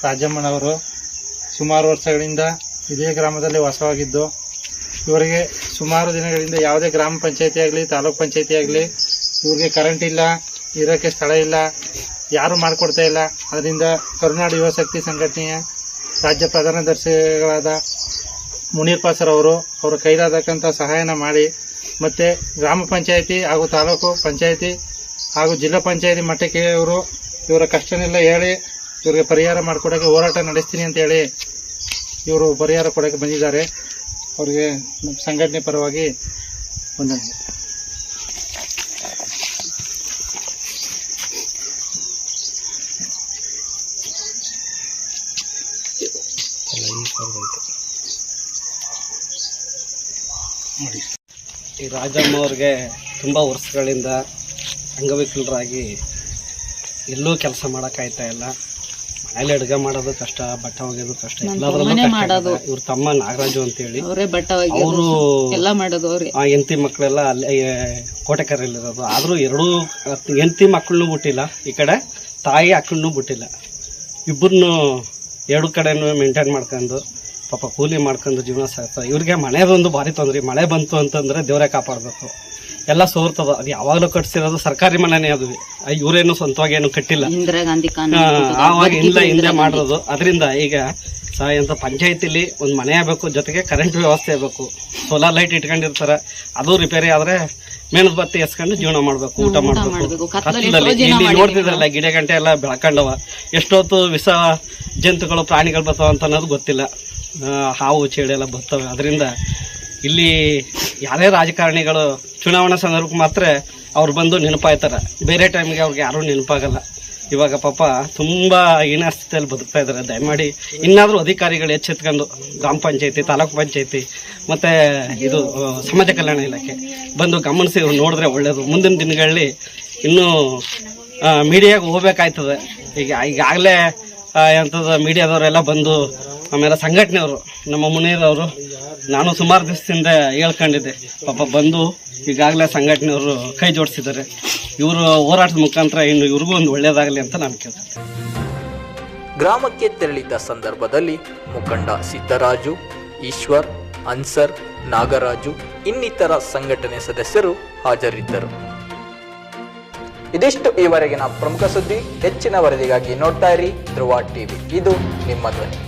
ರಾಜಮ್ಮನವರು ಸುಮಾರು ವರ್ಷಗಳಿಂದ ಇದೇ ಗ್ರಾಮದಲ್ಲಿ ವಾಸವಾಗಿದ್ದು, ಇವರಿಗೆ ಸುಮಾರು ದಿನಗಳಿಂದ ಯಾವುದೇ ಗ್ರಾಮ ಪಂಚಾಯತಿ ಆಗಲಿ ತಾಲೂಕ್ ಪಂಚಾಯತಿ ಆಗಲಿ ಇವ್ರಿಗೆ ಕರೆಂಟ್ ಇಲ್ಲ, ಇರೋಕ್ಕೆ ಸ್ಥಳ ಇಲ್ಲ, ಯಾರು ಮಾಡಿಕೊಡ್ತಾ ಇಲ್ಲ. ಅದರಿಂದ ಕರುನಾಡು ಯುವ ಶಕ್ತಿ ಸಂಘಟನೆಯ ರಾಜ್ಯ ಪ್ರಧಾನದರ್ಶಿಗಳಾದ ಮುನೀರ್ ಪಾಸರ್ ಅವರು ಅವರ ಕೈಲಾದಕ್ಕಂಥ ಸಹಾಯನ ಮಾಡಿ, ಮತ್ತು ಗ್ರಾಮ ಪಂಚಾಯತಿ ಹಾಗೂ ತಾಲೂಕು ಪಂಚಾಯತಿ ಹಾಗೂ ಜಿಲ್ಲಾ ಪಂಚಾಯತಿ ಮಟ್ಟಕ್ಕೆ ಇವರ ಕಷ್ಟನೆಲ್ಲ ಹೇಳಿ ಇವರಿಗೆ ಪರಿಹಾರ ಮಾಡಿಕೊಡೋಕ್ಕೆ ಹೋರಾಟ ನಡೆಸ್ತೀನಿ ಅಂತೇಳಿ ಇವರು ಪರಿಹಾರ ಕೊಡೋಕ್ಕೆ ಬಂದಿದ್ದಾರೆ. ಅವರಿಗೆ ಸಂಘಟನೆ ಪರವಾಗಿ ವಂದನೆ. ಈ ರಾಜಮ್ಮ ಅವ್ರಿಗೆ ತುಂಬ ವರ್ಷಗಳಿಂದ ಅಂಗವಿಕಲರಾಗಿ ಎಲ್ಲೂ ಕೆಲಸ ಮಾಡೋಕ್ಕಾಯ್ತಾ ಇಲ್ಲ. ಮನೇಲಿ ಅಡುಗೆ ಮಾಡೋದು ಕಷ್ಟ, ಬಟ್ಟೆ ಒಗೆಯೋದು ಕಷ್ಟ, ಎಲ್ಲದರಲ್ಲೂ ಇವ್ರ ತಮ್ಮ ನಾಗರಾಜು ಅಂತೇಳಿ ಅವರು ಹೆಂಡತಿ ಮಕ್ಕಳೆಲ್ಲ ಅಲ್ಲೇ ಕೋಟೆಕರಲ್ಲಿರೋದು. ಆದರೂ ಎರಡೂ ಹೆಂಡತಿ ಮಕ್ಕಳನ್ನೂ ಬಿಟ್ಟಿಲ್ಲ, ಈ ಕಡೆ ತಾಯಿ ಅಕ್ಕಳನ್ನೂ ಬಿಟ್ಟಿಲ್ಲ. ಇಬ್ಬರನ್ನು ಎರಡು ಕಡೆನೂ ಮೇಂಟೈನ್ ಮಾಡ್ಕೊಂಡು ಪಾಪ ಕೂಲಿ ಮಾಡ್ಕೊಂಡು ಜೀವನ ಸಾಗ್ತದೆ. ಇವ್ರಿಗೆ ಮನೆಯದೊಂದು ಭಾರಿ ತೊಂದರೆ. ಮಳೆ ಬಂತು ಅಂತಂದರೆ ದೇವರೇ ಕಾಪಾಡಬೇಕು. ಎಲ್ಲ ಸೋರ್ತದ. ಅದು ಯಾವಾಗಲೂ ಕಟ್ಸಿರೋದು ಸರ್ಕಾರಿ ಮನೆನೇ. ಅದು ಇವರೇನು ಸ್ವಂತವಾಗಿ ಏನು ಕಟ್ಟಿಲ್ಲ, ಆವಾಗ ಹಿಂದೆ ಮಾಡಿರೋದು. ಅದರಿಂದ ಈಗ ಎಂತ ಪಂಚಾಯತಿಲಿ ಒಂದು ಮನೆ ಆಗಬೇಕು, ಜೊತೆಗೆ ಕರೆಂಟ್ ವ್ಯವಸ್ಥೆ ಆಗಬೇಕು. ಸೋಲಾರ್ ಲೈಟ್ ಇಟ್ಕೊಂಡಿರ್ತಾರೆ, ಅದು ರಿಪೇರಿ ಆದರೆ ಮೇಣದ ಬತ್ತಿ ಎಸ್ಕೊಂಡು ಜೀವನ ಮಾಡಬೇಕು, ಊಟ ಮಾಡಬೇಕು. ಕತ್ತಲಲ್ಲಿ ಇಲ್ಲಿ ನೋಡ್ತಿದ್ರಲ್ಲ ಗಿಡ ಗಂಟೆ ಎಲ್ಲ ಬೆಳ್ಕೊಂಡವ. ಎಷ್ಟೊತ್ತು ವಿಷ ಜಂತುಗಳು ಪ್ರಾಣಿಗಳು ಬರ್ತಾವ ಅಂತ ಅನ್ನೋದು ಗೊತ್ತಿಲ್ಲ. ಹಾವು ಚೇಳು ಎಲ್ಲ ಬರ್ತವೆ. ಅದರಿಂದ ಇಲ್ಲಿ ಯಾರೇ ರಾಜಕಾರಣಿಗಳು ಚುನಾವಣಾ ಸಂದರ್ಭಕ್ಕೆ ಮಾತ್ರ ಅವ್ರು ಬಂದು ನೆನಪಾಯ್ತಾರೆ. ಬೇರೆ ಟೈಮಿಗೆ ಅವ್ರಿಗೆ ಯಾರೂ ನೆನಪಾಗಲ್ಲ. ಇವಾಗ ಪಾಪ ತುಂಬ ಹೀನಾಸ್ಥಿತಿಯಲ್ಲಿ ಬದುಕ್ತಾ ಇದ್ದಾರೆ. ದಯಮಾಡಿ ಇನ್ನಾದರೂ ಅಧಿಕಾರಿಗಳು ಎಚ್ಚೆತ್ಕೊಂಡು ಗ್ರಾಮ ಪಂಚಾಯತಿ, ತಾಲೂಕು ಪಂಚಾಯತಿ ಮತ್ತು ಇದು ಸಮಾಜ ಕಲ್ಯಾಣ ಇಲಾಖೆ ಬಂದು ಗಮನಿಸಿ ನೋಡಿದ್ರೆ ಒಳ್ಳೆಯದು. ಮುಂದಿನ ದಿನಗಳಲ್ಲಿ ಇನ್ನೂ ಮೀಡಿಯಾಗೆ ಹೋಗ್ಬೇಕಾಯ್ತದೆ. ಈಗಾಗಲೇ ಎಂಥದ್ದು ಮೀಡಿಯಾದವರೆಲ್ಲ ಬಂದು, ಆಮೇಲೆ ಸಂಘಟನೆಯವರು ನಮ್ಮ ಮುನೀರವರು, ನಾನು ಸುಮಾರು ದಿವಸದಿಂದ ಹೇಳ್ಕೊಂಡಿದ್ದೆ, ಪಾಪ ಬಂದು ಈಗಾಗಲೇ ಸಂಘಟನೆಯವರು ಕೈ ಜೋಡಿಸಿದ್ದಾರೆ. ಇವರು ಹೋರಾಟದ ಮುಖಾಂತರ ಇನ್ನು ಇವ್ರಿಗೂ ಒಂದು ಒಳ್ಳೆಯದಾಗಲಿ ಅಂತ ನಾನು ಕೇಳ್ತೇನೆ. ಗ್ರಾಮಕ್ಕೆ ತೆರಳಿದ್ದ ಸಂದರ್ಭದಲ್ಲಿ ಮುಖಂಡ ಸಿದ್ದರಾಜು, ಈಶ್ವರ್, ಅನ್ಸರ್, ನಾಗರಾಜು ಇನ್ನಿತರ ಸಂಘಟನೆ ಸದಸ್ಯರು ಹಾಜರಿದ್ದರು. ಇದಿಷ್ಟು ಈವರೆಗಿನ ಪ್ರಮುಖ ಸುದ್ದಿ. ಹೆಚ್ಚಿನ ವರದಿಗಾಗಿ ನೋಡ್ತಾ ಇರಿ ಧ್ರುವ ಟಿವಿ. ಇದು ನಿಮ್ಮ ಧ್ವನಿ.